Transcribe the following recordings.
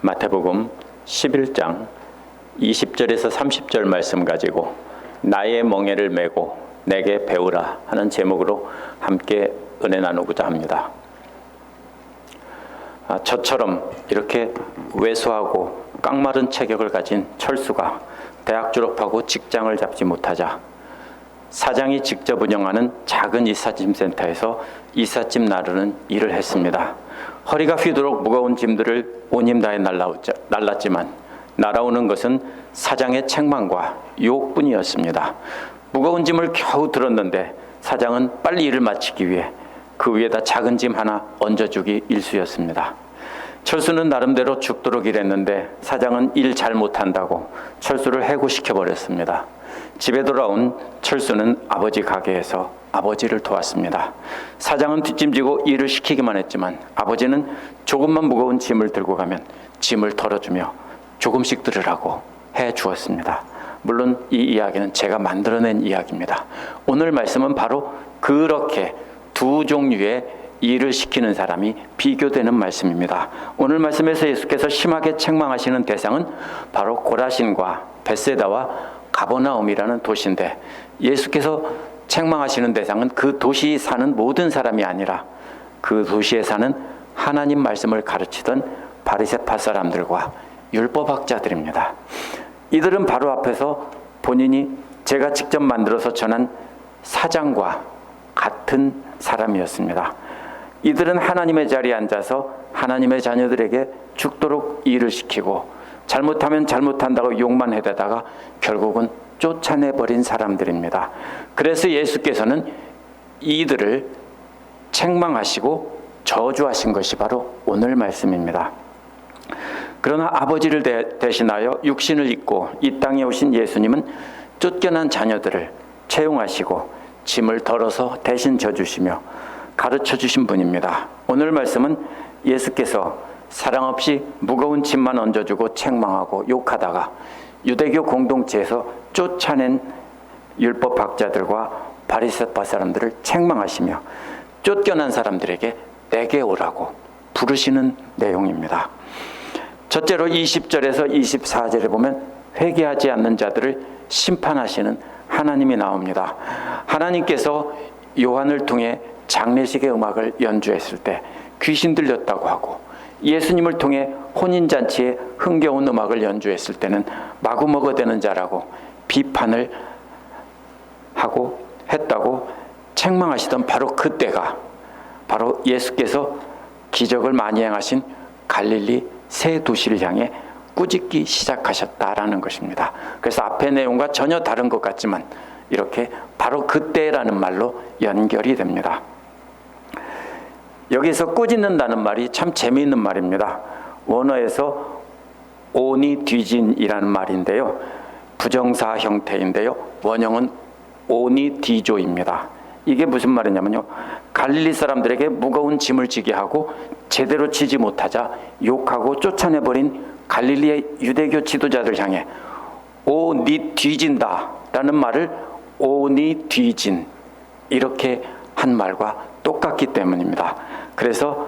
마태복음 11장 20절에서 30절 말씀 가지고 나의 멍에를 메고 내게 배우라 하는 제목으로 함께 은혜 나누고자 합니다. 저처럼 이렇게 왜소하고 깡마른 체격을 가진 철수가 대학 졸업하고 직장을 잡지 못하자 사장이 직접 운영하는 작은 이삿짐 센터에서 이삿짐 나르는 일을 했습니다. 허리가 휘도록 무거운 짐들을 온 힘 다해 날랐지만 날아오는 것은 사장의 책망과 유혹뿐이었습니다. 무거운 짐을 겨우 들었는데 사장은 빨리 일을 마치기 위해 그 위에다 작은 짐 하나 얹어주기 일쑤였습니다. 철수는 나름대로 죽도록 일했는데 사장은 일 잘 못한다고 철수를 해고시켜버렸습니다. 집에 돌아온 철수는 아버지 가게에서 아버지를 도왔습니다. 사장은 뒷짐지고 일을 시키기만 했지만 아버지는 조금만 무거운 짐을 들고 가면 짐을 덜어주며 조금씩 들으라고 해주었습니다. 물론 이 이야기는 제가 만들어낸 이야기입니다. 오늘 말씀은 바로 그렇게 두 종류의 일을 시키는 사람이 비교되는 말씀입니다. 오늘 말씀에서 예수께서 심하게 책망하시는 대상은 바로 고라신과 벳세다와 가버나움이라는 도시인데, 예수께서 책망하시는 대상은 그 도시에 사는 모든 사람이 아니라 그 도시에 사는 하나님 말씀을 가르치던 바리새파 사람들과 율법학자들입니다. 이들은 바로 앞에서 본인이 제가 직접 만들어서 전한 사장과 같은 사람이었습니다. 이들은 하나님의 자리에 앉아서 하나님의 자녀들에게 죽도록 일을 시키고 잘못하면 잘못한다고 욕만 해대다가 결국은 쫓아내버린 사람들입니다. 그래서 예수께서는 이들을 책망하시고 저주하신 것이 바로 오늘 말씀입니다. 그러나 아버지를 대신하여 육신을 입고 이 땅에 오신 예수님은 쫓겨난 자녀들을 채용하시고 짐을 덜어서 대신 져주시며 가르쳐 주신 분입니다. 오늘 말씀은 예수께서 사랑 없이 무거운 짐만 얹어주고 책망하고 욕하다가 유대교 공동체에서 쫓아낸 율법학자들과 바리새파 사람들을 책망하시며 쫓겨난 사람들에게 내게 오라고 부르시는 내용입니다. 첫째로 20절에서 24절에 보면 회개하지 않는 자들을 심판하시는 하나님이 나옵니다. 하나님께서 요한을 통해 장례식의 음악을 연주했을 때 귀신 들렸다고 하고, 예수님을 통해 혼인잔치에 흥겨운 음악을 연주했을 때는 마구먹어대는 자라고 비판을 하고 했다고 책망하시던 바로 그때가 바로 예수께서 기적을 많이 행하신 갈릴리 세 도시를 향해 꾸짖기 시작하셨다라는 것입니다. 그래서 앞의 내용과 전혀 다른 것 같지만 이렇게 바로 그때라는 말로 연결이 됩니다. 여기서 꾸짖는다는 말이 참 재미있는 말입니다. 원어에서 오니 뒤진이라는 말인데요, 부정사 형태인데요, 원형은 오니 디조입니다. 이게 무슨 말이냐면요, 갈릴리 사람들에게 무거운 짐을 지게 하고 제대로 지지 못하자 욕하고 쫓아내버린 갈릴리의 유대교 지도자들 향해 오 니 뒤진다 라는 말을 오니 뒤진 이렇게 한 말과 똑같기 때문입니다. 그래서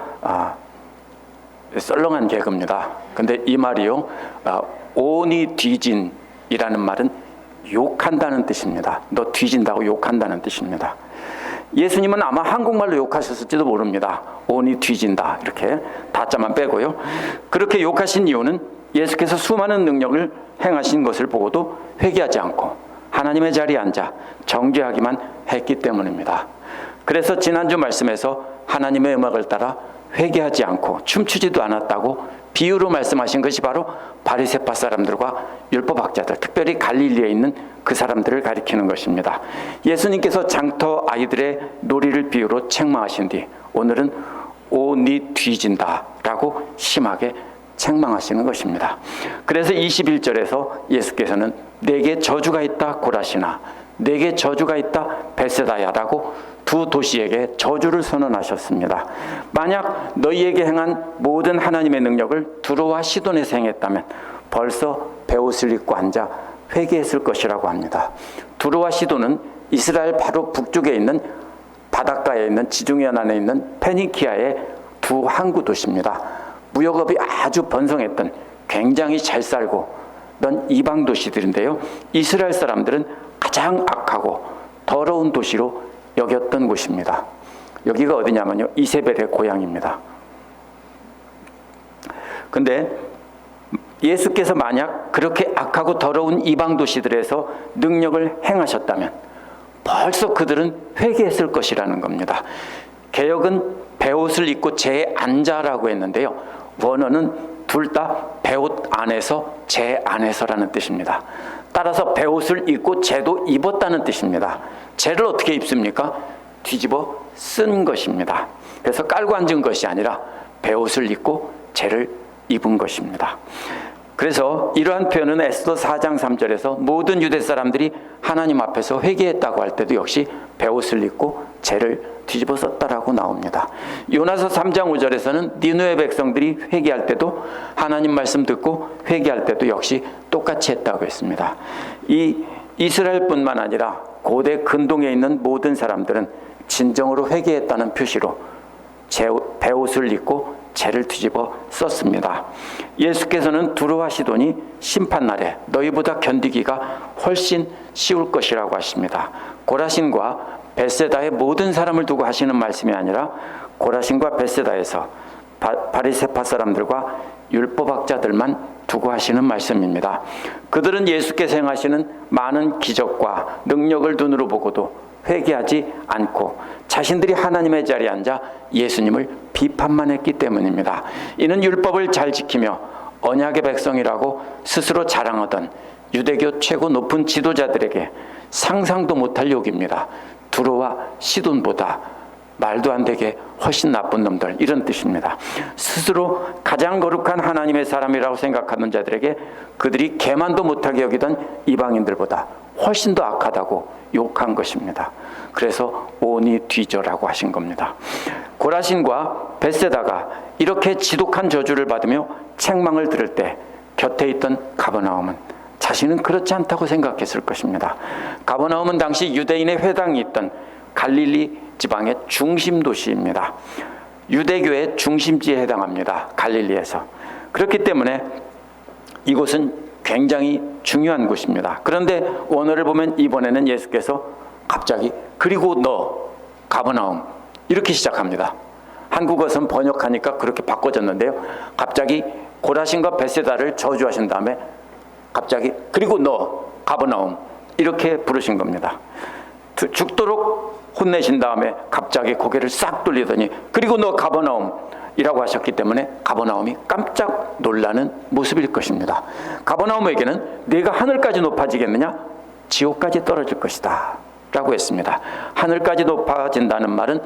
썰렁한 개그입니다. 근데 이 말이요, 오니 뒤진이라는 말은 욕한다는 뜻입니다. 너 뒤진다고 욕한다는 뜻입니다. 예수님은 아마 한국말로 욕하셨을지도 모릅니다. 오니 뒤진다 이렇게 다자만 빼고요. 그렇게 욕하신 이유는 예수께서 수많은 능력을 행하신 것을 보고도 회개하지 않고 하나님의 자리에 앉아 정죄하기만 했기 때문입니다. 그래서 지난주 말씀에서 하나님의 음악을 따라 회개하지 않고 춤추지도 않았다고 비유로 말씀하신 것이 바로 바리새파 사람들과 율법학자들, 특별히 갈릴리에 있는 그 사람들을 가리키는 것입니다. 예수님께서 장터 아이들의 놀이를 비유로 책망하신 뒤 오늘은 오 니 뒤진다 라고 심하게 책망하시는 것입니다. 그래서 21절에서 예수께서는 내게 저주가 있다 고라시나, 내게 저주가 있다 벳세다야라고 두 도시에게 저주를 선언하셨습니다. 만약 너희에게 행한 모든 하나님의 능력을 두로와 시돈에서 행했다면 벌써 베옷을 입고 앉아 회개했을 것이라고 합니다. 두로와 시돈은 이스라엘 바로 북쪽에 있는 바닷가에 있는 지중해 연안에 있는 페니키아의 두 항구 도시입니다. 무역업이 아주 번성했던, 굉장히 잘 살고 넌 이방 도시들인데요, 이스라엘 사람들은 가장 악하고 더러운 도시로 여겼던 곳입니다. 여기가 어디냐면요, 이세벨의 고향입니다. 근데 예수께서 만약 그렇게 악하고 더러운 이방 도시들에서 능력을 행하셨다면 벌써 그들은 회개했을 것이라는 겁니다. 개역은 베옷을 입고 제 앉아라고 했는데요, 원어는 둘 다 베옷 안에서 제 안에서라는 뜻입니다. 따라서 베옷을 입고 제도 입었다는 뜻입니다. 제를 어떻게 입습니까? 뒤집어 쓴 것입니다. 그래서 깔고 앉은 것이 아니라 베옷을 입고 제를 입은 것입니다. 그래서 이러한 표현은 에스더 4장 3절에서 모든 유대 사람들이 하나님 앞에서 회개했다고 할 때도 역시 베옷을 입고 제를 뒤집어 썼다라고 나옵니다. 요나서 3장 5절에서는 니느웨 백성들이 회개할 때도 하나님 말씀 듣고 회개할 때도 역시 똑같이 했다고 했습니다. 이 이스라엘뿐만 아니라 고대 근동에 있는 모든 사람들은 진정으로 회개했다는 표시로 베옷을 입고 죄를 뒤집어 썼습니다. 예수께서는 두로와 시돈이 심판날에 너희보다 견디기가 훨씬 쉬울 것이라고 하십니다. 고라신과 벳세다의 모든 사람을 두고 하시는 말씀이 아니라 고라신과 벳세다에서 바리새파 사람들과 율법학자들만 두고 하시는 말씀입니다. 그들은 예수께서 행하시는 많은 기적과 능력을 눈으로 보고도 회개하지 않고 자신들이 하나님의 자리에 앉아 예수님을 비판만 했기 때문입니다. 이는 율법을 잘 지키며 언약의 백성이라고 스스로 자랑하던 유대교 최고 높은 지도자들에게 상상도 못할 욕입니다. 두로와 시돈보다 말도 안 되게 훨씬 나쁜 놈들, 이런 뜻입니다. 스스로 가장 거룩한 하나님의 사람이라고 생각하는 자들에게 그들이 개만도 못하게 여기던 이방인들보다 훨씬 더 악하다고 욕한 것입니다. 그래서 오니 뒤져라고 하신 겁니다. 고라신과 벳세다가 이렇게 지독한 저주를 받으며 책망을 들을 때 곁에 있던 가버나움은 자신은 그렇지 않다고 생각했을 것입니다. 가버나움은 당시 유대인의 회당이 있던 갈릴리 지방의 중심 도시입니다. 유대교의 중심지에 해당합니다. 갈릴리에서. 그렇기 때문에 이곳은 굉장히 중요한 곳입니다. 그런데 원어를 보면 이번에는 예수께서 갑자기 그리고 너 가버나움 이렇게 시작합니다. 한국어선 번역하니까 그렇게 바꿔졌는데요, 갑자기 고라신과 벳세다를 저주하신 다음에 갑자기 그리고 너 가버나움 이렇게 부르신 겁니다. 죽도록 혼내신 다음에 갑자기 고개를 싹 돌리더니 그리고 너 가버나움 이라고 하셨기 때문에 가버나움이 깜짝 놀라는 모습일 것입니다. 가버나움에게는 네가 하늘까지 높아지겠느냐? 지옥까지 떨어질 것이다 라고 했습니다. 하늘까지 높아진다는 말은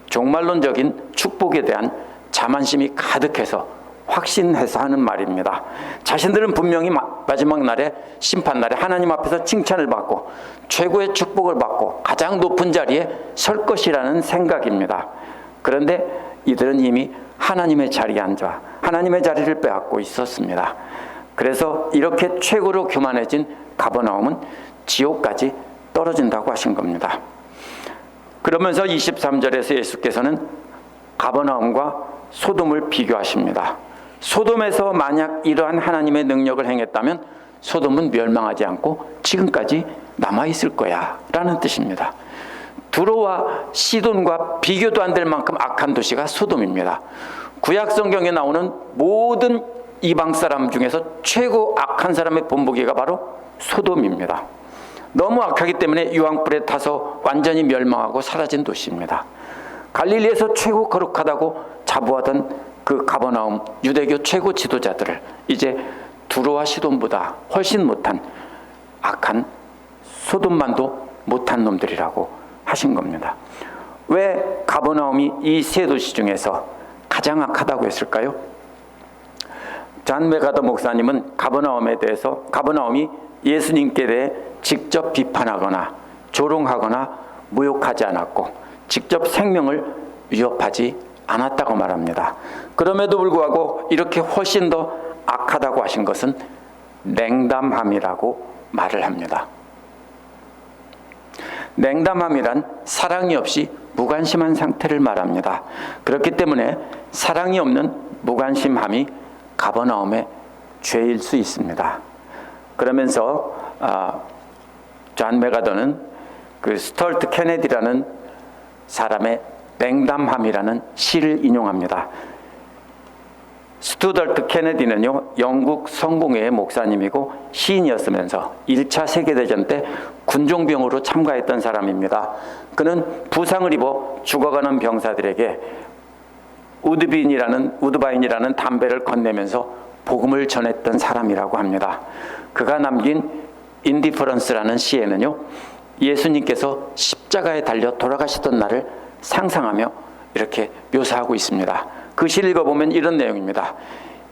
종말론적인 축복에 대한 자만심이 가득해서 확신해서 하는 말입니다. 자신들은 분명히 마지막 날에, 심판날에 하나님 앞에서 칭찬을 받고 최고의 축복을 받고 가장 높은 자리에 설 것이라는 생각입니다. 그런데 이들은 이미 하나님의 자리에 앉아 하나님의 자리를 빼앗고 있었습니다. 그래서 이렇게 최고로 교만해진 가버나움은 지옥까지 떨어진다고 하신 겁니다. 그러면서 23절에서 예수께서는 가버나움과 소돔을 비교하십니다. 소돔에서 만약 이러한 하나님의 능력을 행했다면 소돔은 멸망하지 않고 지금까지 남아있을 거야 라는 뜻입니다. 두로와 시돈과 비교도 안 될 만큼 악한 도시가 소돔입니다. 구약 성경에 나오는 모든 이방 사람 중에서 최고 악한 사람의 본보기가 바로 소돔입니다. 너무 악하기 때문에 유황불에 타서 완전히 멸망하고 사라진 도시입니다. 갈릴리에서 최고 거룩하다고 자부하던 그 가버나움 유대교 최고 지도자들을 이제 두로와 시돈보다 훨씬 못한 악한 소돔만도 못한 놈들이라고 하신 겁니다. 왜 가버나움이 이 세 도시 중에서 가장 악하다고 했을까요? 잔 메가더 목사님은 가버나움이 예수님께 대해 직접 비판하거나 조롱하거나 모욕하지 않았고 직접 생명을 위협하지 않았다고 말합니다. 그럼에도 불구하고 이렇게 훨씬 더 악하다고 하신 것은 냉담함이라고 말을 합니다. 냉담함이란 사랑이 없이 무관심한 상태를 말합니다. 그렇기 때문에 사랑이 없는 무관심함이 가버나움의 죄일 수 있습니다. 그러면서 존 메가더는 그 스튜어트 케네디라는 사람의 냉담함이라는 시를 인용합니다. 스튜어트 케네디는요, 영국 성공회의 목사님이고 시인이었으면서 1차 세계대전 때 군종병으로 참가했던 사람입니다. 그는 부상을 입어 죽어가는 병사들에게 우드바인이라는 담배를 건네면서 복음을 전했던 사람이라고 합니다. 그가 남긴 인디퍼런스라는 시에는요, 예수님께서 십자가에 달려 돌아가시던 날을 상상하며 이렇게 묘사하고 있습니다. 그 시를 읽어보면 이런 내용입니다.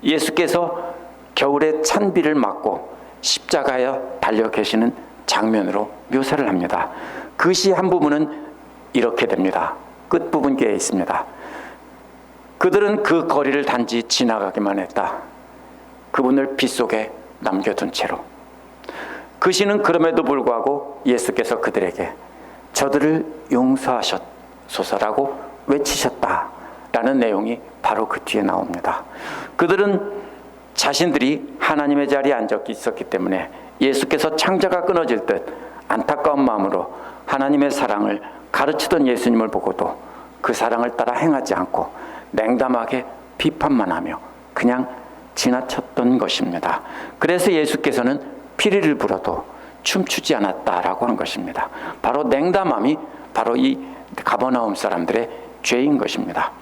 예수께서 겨울에 찬 비를 맞고 십자가에 달려 계시는 장면으로 묘사를 합니다. 그 시 한 부분은 이렇게 됩니다. 끝부분께에 있습니다. 그들은 그 거리를 단지 지나가기만 했다. 그분을 피 속에 남겨둔 채로. 그 시는 그럼에도 불구하고 예수께서 그들에게 저들을 용서하소서라고 외치셨다라는 내용이 바로 그 뒤에 나옵니다. 그들은 자신들이 하나님의 자리에 앉아 있었기 때문에 예수께서 창자가 끊어질 듯 안타까운 마음으로 하나님의 사랑을 가르치던 예수님을 보고도 그 사랑을 따라 행하지 않고 냉담하게 비판만 하며 그냥 지나쳤던 것입니다. 그래서 예수께서는 피리를 불어도 춤추지 않았다라고 한 것입니다. 바로 냉담함이 바로 이 가버나움 사람들의 죄인 것입니다.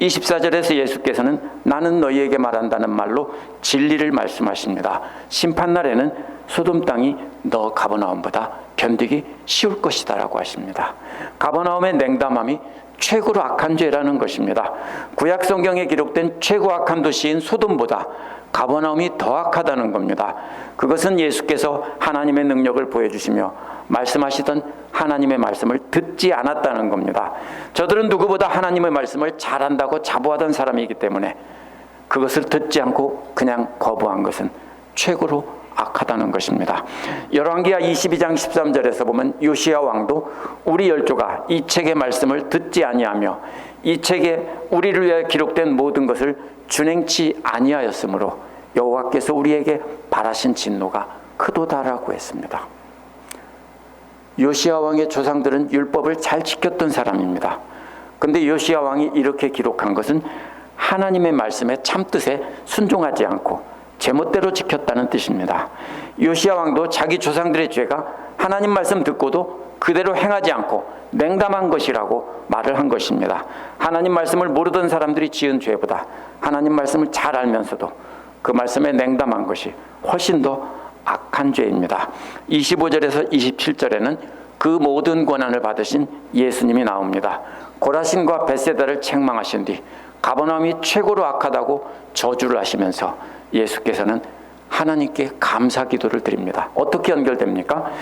24절에서 예수께서는 나는 너희에게 말한다는 말로 진리를 말씀하십니다. 심판날에는 소돔 땅이 너 가버나움보다 견디기 쉬울 것이다 라고 하십니다. 가버나움의 냉담함이 최고로 악한 죄라는 것입니다. 구약 성경에 기록된 최고 악한 도시인 소돔보다 가버나움이 더 악하다는 겁니다. 그것은 예수께서 하나님의 능력을 보여주시며 말씀하시던 하나님의 말씀을 듣지 않았다는 겁니다. 저들은 누구보다 하나님의 말씀을 잘한다고 자부하던 사람이기 때문에 그것을 듣지 않고 그냥 거부한 것은 최고로 악하다는 것입니다. 열왕기하 22장 13절에서 보면 요시야 왕도 우리 열조가 이 책의 말씀을 듣지 아니하며 이 책에 우리를 위해 기록된 모든 것을 준행치 아니하였으므로 여호와께서 우리에게 발하신 진노가 크도다라고 했습니다. 요시야 왕의 조상들은 율법을 잘 지켰던 사람입니다. 그런데 요시야 왕이 이렇게 기록한 것은 하나님의 말씀의 참뜻에 순종하지 않고 제멋대로 지켰다는 뜻입니다. 요시야 왕도 자기 조상들의 죄가 하나님 말씀 듣고도 그대로 행하지 않고 냉담한 것이라고 말을 한 것입니다. 하나님 말씀을 모르던 사람들이 지은 죄보다 하나님 말씀을 잘 알면서도 그 말씀에 냉담한 것이 훨씬 더 악한 죄입니다. 25절에서 27절에는 그 모든 권한을 받으신 예수님이 나옵니다. 고라신과 벳세다를 책망하신 뒤 가버나움이 최고로 악하다고 저주를 하시면서 예수께서는 하나님께 감사 기도를 드립니다. 어떻게 연결됩니까?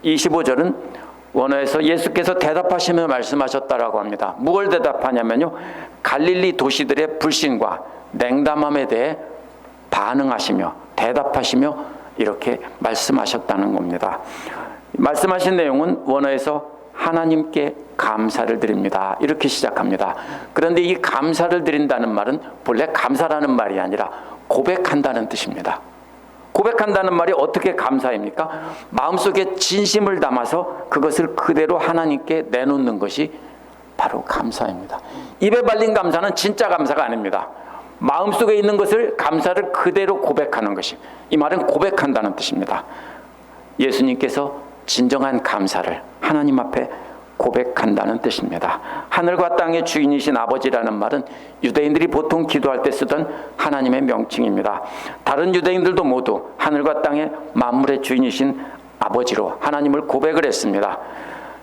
25절은 원어에서 예수께서 대답하시며 말씀하셨다라고 합니다. 무엇을 대답하냐면요, 갈릴리 도시들의 불신과 냉담함에 대해 반응하시며 대답하시며 이렇게 말씀하셨다는 겁니다. 말씀하신 내용은 원어에서 하나님께 감사를 드립니다 이렇게 시작합니다. 그런데 이 감사를 드린다는 말은 본래 감사라는 말이 아니라 고백한다는 뜻입니다. 고백한다는 말이 어떻게 감사입니까? 마음속에 진심을 담아서 그것을 그대로 하나님께 내놓는 것이 바로 감사입니다. 입에 발린 감사는 진짜 감사가 아닙니다. 마음속에 있는 것을 감사를 그대로 고백하는 것이, 이 말은 고백한다는 뜻입니다. 예수님께서 진정한 감사를 하나님 앞에 고백한다는 뜻입니다. 하늘과 땅의 주인이신 아버지라는 말은 유대인들이 보통 기도할 때 쓰던 하나님의 명칭입니다. 다른 유대인들도 모두 하늘과 땅의 만물의 주인이신 아버지로 하나님을 고백을 했습니다.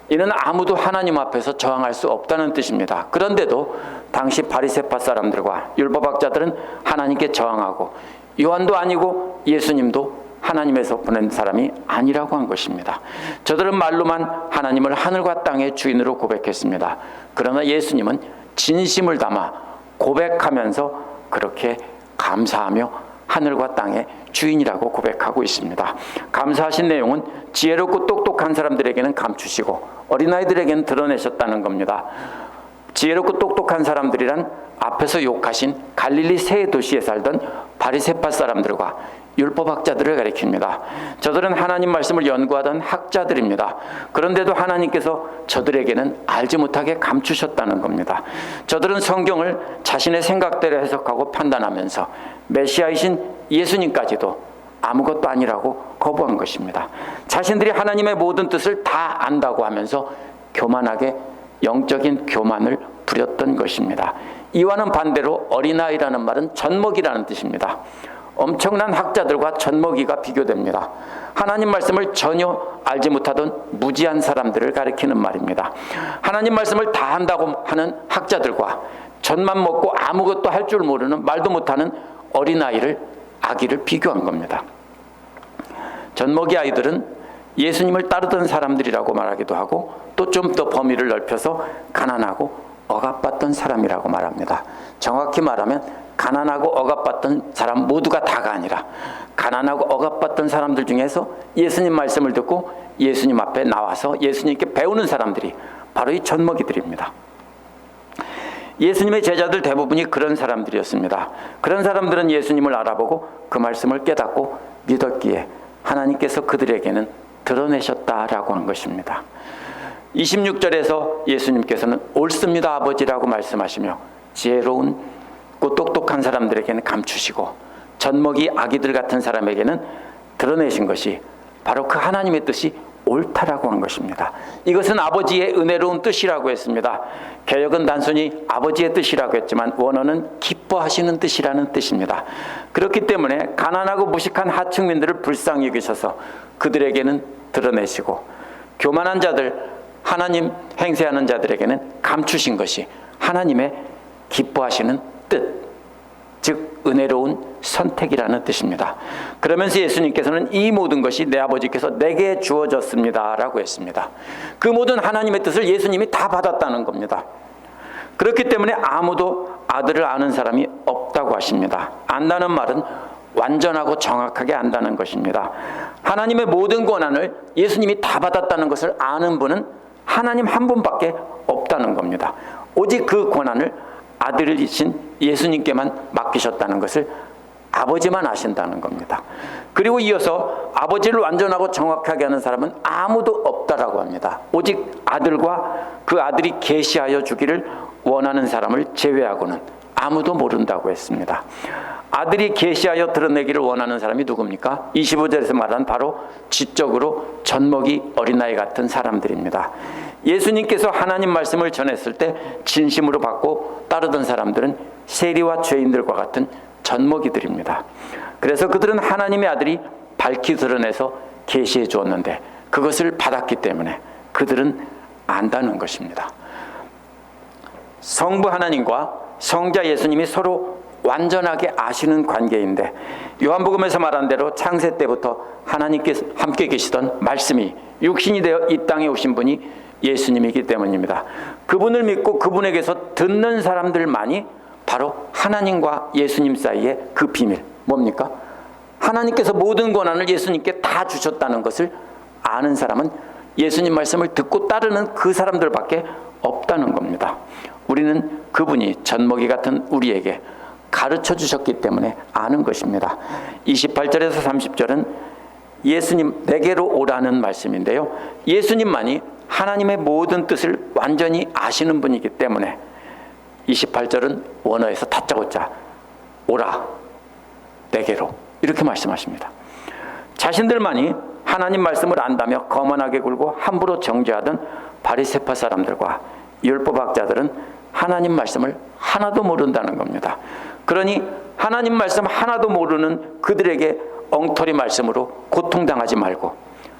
이는 아무도 하나님 앞에서 저항할 수 없다는 뜻입니다. 그런데도 당시 바리새파 사람들과 율법학자들은 하나님께 저항하고 요한도 아니고 예수님도 하나님에서 보낸 사람이 아니라고 한 것입니다. 저들은 말로만 하나님을 하늘과 땅의 주인으로 고백했습니다. 그러나 예수님은 진심을 담아 고백하면서 그렇게 감사하며 하늘과 땅의 주인이라고 고백하고 있습니다. 감사하신 내용은 지혜롭고 똑똑한 사람들에게는 감추시고 어린아이들에게는 드러내셨다는 겁니다. 지혜롭고 똑똑한 사람들이란 앞에서 욕하신 갈릴리 세 도시에 살던 바리새파 사람들과 율법학자들을 가리킵니다. 저들은 하나님 말씀을 연구하던 학자들입니다. 그런데도 하나님께서 저들에게는 알지 못하게 감추셨다는 겁니다. 저들은 성경을 자신의 생각대로 해석하고 판단하면서 메시아이신 예수님까지도 아무것도 아니라고 거부한 것입니다. 자신들이 하나님의 모든 뜻을 다 안다고 하면서 교만하게 영적인 교만을 부렸던 것입니다. 이와는 반대로 어린아이라는 말은 젖먹이라는 뜻입니다. 엄청난 학자들과 젖먹이가 비교됩니다. 하나님 말씀을 전혀 알지 못하던 무지한 사람들을 가리키는 말입니다. 하나님 말씀을 다 한다고 하는 학자들과 젖만 먹고 아무것도 할 줄 모르는 말도 못하는 어린아이를 아기를 비교한 겁니다. 젖먹이 아이들은 예수님을 따르던 사람들이라고 말하기도 하고 또 좀 더 범위를 넓혀서 가난하고 억압받던 사람이라고 말합니다. 정확히 말하면 가난하고 억압받던 사람 모두가 다가 아니라 가난하고 억압받던 사람들 중에서 예수님 말씀을 듣고 예수님 앞에 나와서 예수님께 배우는 사람들이 바로 이 젖먹이들입니다. 예수님의 제자들 대부분이 그런 사람들이었습니다. 그런 사람들은 예수님을 알아보고 그 말씀을 깨닫고 믿었기에 하나님께서 그들에게는 드러내셨다라고 한 것입니다. 26절에서 예수님께서는 옳습니다 아버지라고 말씀하시며 지혜로운 똑똑한 사람들에게는 감추시고 젖먹이 아기들 같은 사람에게는 드러내신 것이 바로 그 하나님의 뜻이 옳다라고 한 것입니다. 이것은 아버지의 은혜로운 뜻이라고 했습니다. 개역은 단순히 아버지의 뜻이라고 했지만 원어는 기뻐하시는 뜻이라는 뜻입니다. 그렇기 때문에 가난하고 무식한 하층민들을 불쌍히 여기셔서 그들에게는 드러내시고 교만한 자들, 하나님 행세하는 자들에게는 감추신 것이 하나님의 기뻐하시는 뜻, 즉 은혜로운 선택이라는 뜻입니다. 그러면서 예수님께서는 이 모든 것이 내 아버지께서 내게 주어졌습니다 라고 했습니다. 그 모든 하나님의 뜻을 예수님이 다 받았다는 겁니다. 그렇기 때문에 아무도 아들을 아는 사람이 없다고 하십니다. 안다는 말은 완전하고 정확하게 안다는 것입니다. 하나님의 모든 권한을 예수님이 다 받았다는 것을 아는 분은 하나님 한 분밖에 없다는 겁니다. 오직 그 권한을 아들이신 예수님께만 맡기셨다는 것을 아버지만 아신다는 겁니다. 그리고 이어서 아버지를 완전하고 정확하게 하는 사람은 아무도 없다라고 합니다. 오직 아들과 그 아들이 계시하여 주기를 원하는 사람을 제외하고는 아무도 모른다고 했습니다. 아들이 계시하여 드러내기를 원하는 사람이 누굽니까? 25절에서 말한 바로 지적으로 젖먹이 어린아이 같은 사람들입니다. 예수님께서 하나님 말씀을 전했을 때 진심으로 받고 따르던 사람들은 세리와 죄인들과 같은 젖먹이들입니다. 그래서 그들은 하나님의 아들이 밝히 드러내서 계시해 주었는데 그것을 받았기 때문에 그들은 안다는 것입니다. 성부 하나님과 성자 예수님이 서로 완전하게 아시는 관계인데 요한복음에서 말한 대로 창세 때부터 하나님께서 함께 계시던 말씀이 육신이 되어 이 땅에 오신 분이 예수님이기 때문입니다. 그분을 믿고 그분에게서 듣는 사람들만이 바로 하나님과 예수님 사이의 그 비밀 뭡니까? 하나님께서 모든 권한을 예수님께 다 주셨다는 것을 아는 사람은 예수님 말씀을 듣고 따르는 그 사람들밖에 없다는 겁니다. 우리는 그분이 젖먹이 같은 우리에게 가르쳐 주셨기 때문에 아는 것입니다. 28절에서 30절은 예수님 내게로 오라는 말씀인데요. 예수님만이 하나님의 모든 뜻을 완전히 아시는 분이기 때문에 28절은 원어에서 다짜고짜 오라 내게로 이렇게 말씀하십니다. 자신들만이 하나님 말씀을 안다며 거만하게 굴고 함부로 정죄하던 바리새파 사람들과 율법학자들은 하나님 말씀을 하나도 모른다는 겁니다. 그러니 하나님 말씀 하나도 모르는 그들에게 엉터리 말씀으로 고통당하지 말고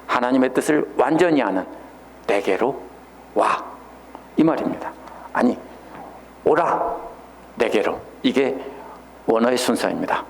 하나님의 뜻을 완전히 아는 내게로 와 이 말입니다. 아니 오라 내게로 이게 원어의 순서입니다.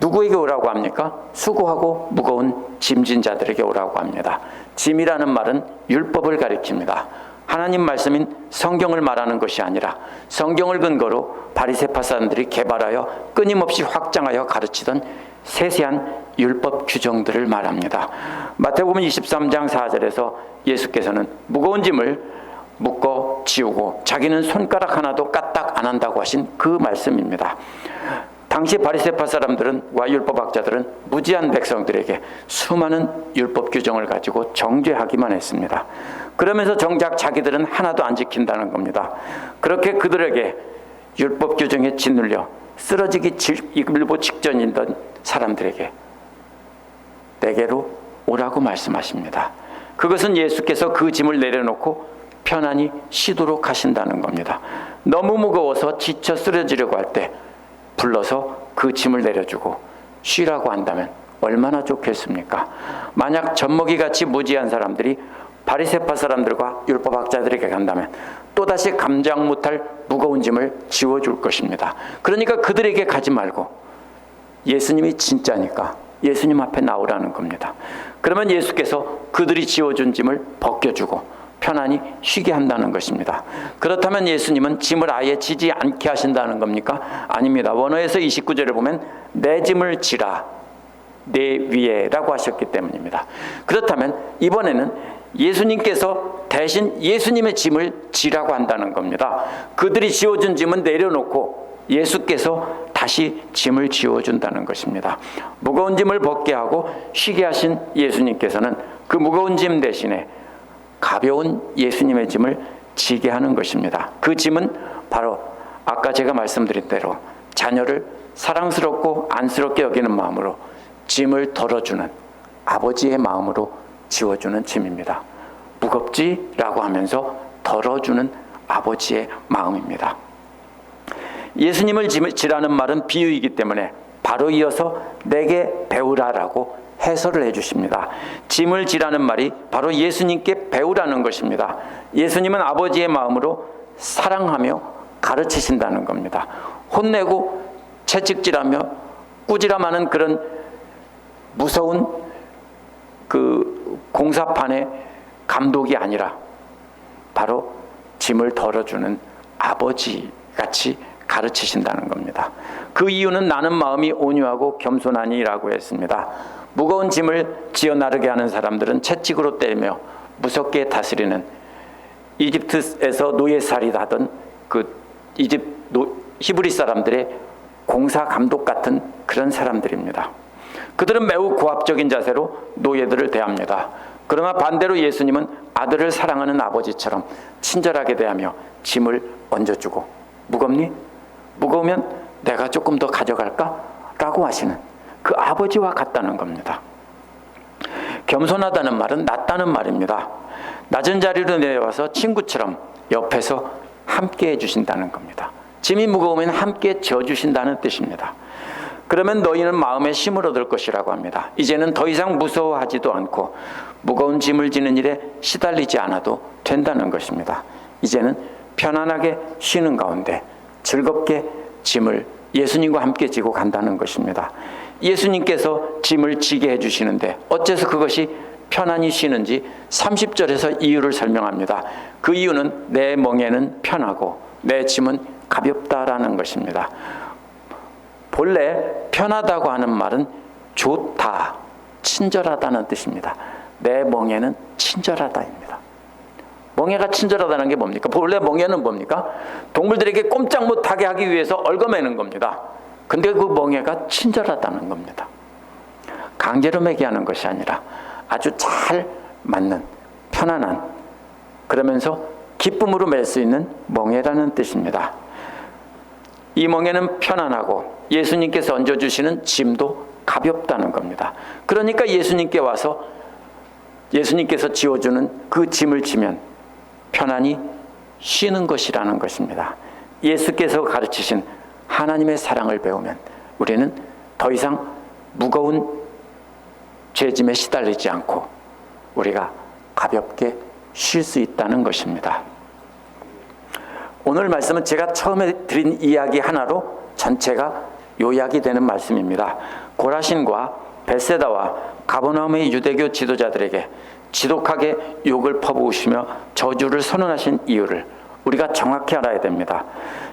누구에게 오라고 합니까? 수고하고 무거운 짐진 자들에게 오라고 합니다. 짐이라는 말은 율법을 가리킵니다. 하나님 말씀인 성경을 말하는 것이 아니라 성경을 근거로 바리새파 사람들이 개발하여 끊임없이 확장하여 가르치던 세세한 율법 규정들을 말합니다. 마태복음 23장 4절에서 예수께서는 무거운 짐을 묶어 지우고 자기는 손가락 하나도 까딱 안 한다고 하신 그 말씀입니다. 당시 바리새파 사람들과 율법학자들은 무지한 백성들에게 수많은 율법 규정을 가지고 정죄하기만 했습니다. 그러면서 정작 자기들은 하나도 안 지킨다는 겁니다. 그렇게 그들에게 율법 규정에 짓눌려 쓰러지기 일보 직전이던 사람들에게 내게로 오라고 말씀하십니다. 그것은 예수께서 그 짐을 내려놓고 편안히 쉬도록 하신다는 겁니다. 너무 무거워서 지쳐 쓰러지려고 할 때 불러서 그 짐을 내려주고 쉬라고 한다면 얼마나 좋겠습니까? 만약 젖먹이같이 무지한 사람들이 바리새파 사람들과 율법학자들에게 간다면 또다시 감당 못할 무거운 짐을 지워줄 것입니다. 그러니까 그들에게 가지 말고 예수님이 진짜니까 예수님 앞에 나오라는 겁니다. 그러면 예수께서 그들이 지워준 짐을 벗겨주고 편안히 쉬게 한다는 것입니다. 그렇다면 예수님은 짐을 아예 지지 않게 하신다는 겁니까? 아닙니다. 원어에서 29절을 보면 내 짐을 지라 내 위에 라고 하셨기 때문입니다. 그렇다면 이번에는 예수님께서 대신 예수님의 짐을 지라고 한다는 겁니다. 그들이 지워준 짐은 내려놓고 예수께서 다시 짐을 지워준다는 것입니다. 무거운 짐을 벗게 하고 쉬게 하신 예수님께서는 그 무거운 짐 대신에 가벼운 예수님의 짐을 지게 하는 것입니다. 그 짐은 바로 아까 제가 말씀드린 대로 자녀를 사랑스럽고 안쓰럽게 여기는 마음으로 짐을 덜어주는 아버지의 마음으로 지워주는 짐입니다. 무겁지라고 하면서 덜어주는 아버지의 마음입니다. 예수님을 지라는 말은 비유이기 때문에 바로 이어서 내게 배우라라고 해설을 해주십니다. 짐을 지라는 말이 바로 예수님께 배우라는 것입니다. 예수님은 아버지의 마음으로 사랑하며 가르치신다는 겁니다. 혼내고 채찍질하며 꾸지람하는 그런 무서운 그 공사판의 감독이 아니라 바로 짐을 덜어주는 아버지같이 가르치신다는 겁니다. 그 이유는 나는 마음이 온유하고 겸손하니라고 했습니다. 무거운 짐을 지어 나르게 하는 사람들은 채찍으로 때리며 무섭게 다스리는 이집트에서 노예살이를 하던 그 히브리 사람들의 공사 감독 같은 그런 사람들입니다. 그들은 매우 고압적인 자세로 노예들을 대합니다. 그러나 반대로 예수님은 아들을 사랑하는 아버지처럼 친절하게 대하며 짐을 얹어주고 무겁니? 무거우면 내가 조금 더 가져갈까? 라고 하시는 그 아버지와 같다는 겁니다. 겸손하다는 말은 낮다는 말입니다. 낮은 자리로 내려와서 친구처럼 옆에서 함께 해주신다는 겁니다. 짐이 무거우면 함께 져주신다는 뜻입니다. 그러면 너희는 마음에 힘을 얻을 것이라고 합니다. 이제는 더 이상 무서워하지도 않고 무거운 짐을 지는 일에 시달리지 않아도 된다는 것입니다. 이제는 편안하게 쉬는 가운데 즐겁게 짐을 예수님과 함께 지고 간다는 것입니다. 예수님께서 짐을 지게 해주시는데 어째서 그것이 편안히 쉬는지 30절에서 이유를 설명합니다. 그 이유는 내 멍에는 편하고 내 짐은 가볍다라는 것입니다. 본래 편하다고 하는 말은 좋다, 친절하다는 뜻입니다. 내 멍에는 친절하다입니다. 멍에가 친절하다는 게 뭡니까? 본래 멍에는 뭡니까? 동물들에게 꼼짝 못하게 하기 위해서 얽어매는 겁니다. 근데 그 멍에가 친절하다는 겁니다. 강제로 매게 하는 것이 아니라 아주 잘 맞는 편안한, 그러면서 기쁨으로 맬 수 있는 멍에라는 뜻입니다. 이 멍에는 편안하고 예수님께서 얹어주시는 짐도 가볍다는 겁니다. 그러니까 예수님께 와서 예수님께서 지워주는 그 짐을 지면 편안히 쉬는 것이라는 것입니다. 예수께서 가르치신 하나님의 사랑을 배우면 우리는 더 이상 무거운 죄짐에 시달리지 않고 우리가 가볍게 쉴 수 있다는 것입니다. 오늘 말씀은 제가 처음에 드린 이야기 하나로 전체가 요약이 되는 말씀입니다. 고라신과 벳세다와 가버나움의 유대교 지도자들에게 지독하게 욕을 퍼부으시며 저주를 선언하신 이유를 우리가 정확히 알아야 됩니다.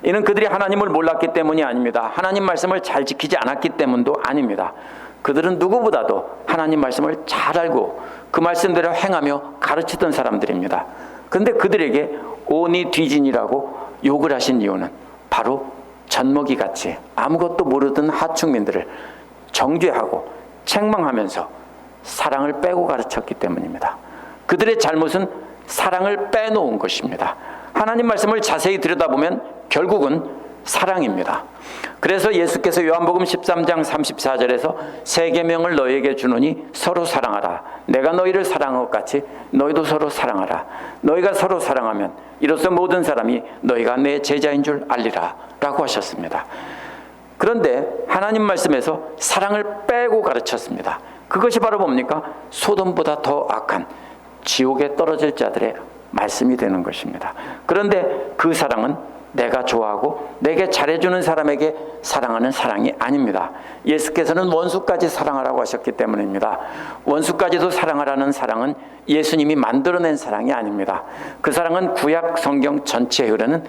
이는 그들이 하나님을 몰랐기 때문이 아닙니다. 하나님 말씀을 잘 지키지 않았기 때문도 아닙니다. 그들은 누구보다도 하나님 말씀을 잘 알고 그 말씀대로 행하며 가르치던 사람들입니다. 그런데 그들에게 오니 뒤진이라고 욕을 하신 이유는 바로 젖먹이같이 아무것도 모르던 하층민들을 정죄하고 책망하면서 사랑을 빼고 가르쳤기 때문입니다. 그들의 잘못은 사랑을 빼놓은 것입니다. 하나님 말씀을 자세히 들여다보면 결국은 사랑입니다. 그래서 예수께서 요한복음 13장 34절에서 새 계명을 너희에게 주노니 서로 사랑하라. 내가 너희를 사랑한 것 같이 너희도 서로 사랑하라. 너희가 서로 사랑하면 이로써 모든 사람이 너희가 내 제자인 줄 알리라 라고 하셨습니다. 그런데 하나님 말씀에서 사랑을 빼고 가르쳤습니다. 그것이 바로 뭡니까? 소돔보다 더 악한 지옥에 떨어질 자들의 말씀이 되는 것입니다. 그런데 그 사랑은 내가 좋아하고 내게 잘해주는 사람에게 사랑하는 사랑이 아닙니다. 예수께서는 원수까지 사랑하라고 하셨기 때문입니다. 원수까지도 사랑하라는 사랑은 예수님이 만들어낸 사랑이 아닙니다. 그 사랑은 구약 성경 전체에 흐르는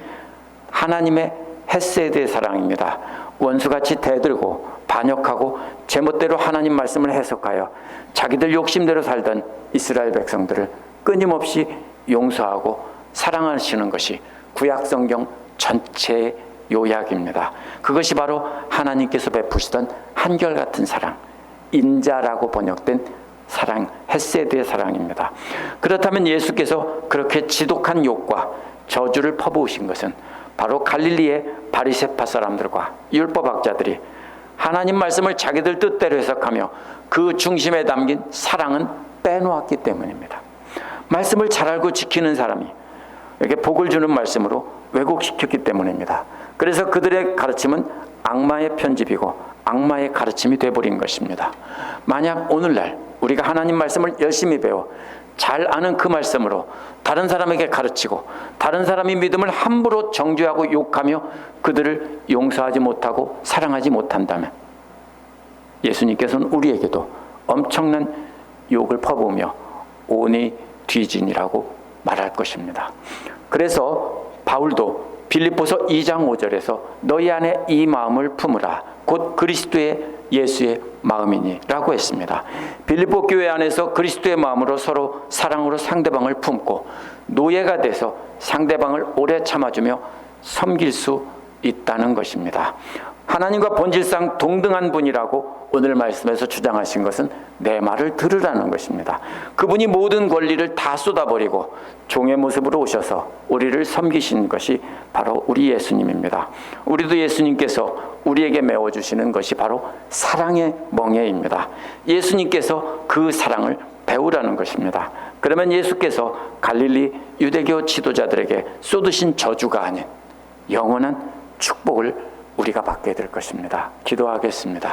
하나님의 헤세드의 사랑입니다. 원수같이 대들고 반역하고 제멋대로 하나님 말씀을 해석하여 자기들 욕심대로 살던 이스라엘 백성들을 끊임없이 용서하고 사랑하시는 것이 구약 성경 전체의 요약입니다. 그것이 바로 하나님께서 베푸시던 한결같은 사랑, 인자라고 번역된 사랑, 헤세드의 사랑입니다. 그렇다면 예수께서 그렇게 지독한 욕과 저주를 퍼부으신 것은 바로 갈릴리의 바리새파 사람들과 율법학자들이 하나님 말씀을 자기들 뜻대로 해석하며 그 중심에 담긴 사랑은 빼놓았기 때문입니다. 말씀을 잘 알고 지키는 사람이 이렇게 복을 주는 말씀으로 왜곡시켰기 때문입니다. 그래서 그들의 가르침은 악마의 편집이고 악마의 가르침이 되어버린 것입니다. 만약 오늘날 우리가 하나님 말씀을 열심히 배워 잘 아는 그 말씀으로 다른 사람에게 가르치고 다른 사람이 믿음을 함부로 정죄하고 욕하며 그들을 용서하지 못하고 사랑하지 못한다면 예수님께서는 우리에게도 엄청난 욕을 퍼부으며 오니 뒤진이라고 말할 것입니다. 그래서 바울도 빌립보서 2장 5절에서 너희 안에 이 마음을 품으라 곧 그리스도의 예수의 마음이니 라고 했습니다. 빌립보 교회 안에서 그리스도의 마음으로 서로 사랑으로 상대방을 품고 노예가 돼서 상대방을 오래 참아주며 섬길 수 있다는 것입니다. 하나님과 본질상 동등한 분이라고 오늘 말씀에서 주장하신 것은 내 말을 들으라는 것입니다. 그분이 모든 권리를 다 쏟아버리고 종의 모습으로 오셔서 우리를 섬기신 것이 바로 우리 예수님입니다. 우리도 예수님께서 우리에게 메워주시는 것이 바로 사랑의 멍에입니다. 예수님께서 그 사랑을 배우라는 것입니다. 그러면 예수께서 갈릴리 유대교 지도자들에게 쏟으신 저주가 아닌 영원한 축복을 우리가 받게 될 것입니다. 기도하겠습니다.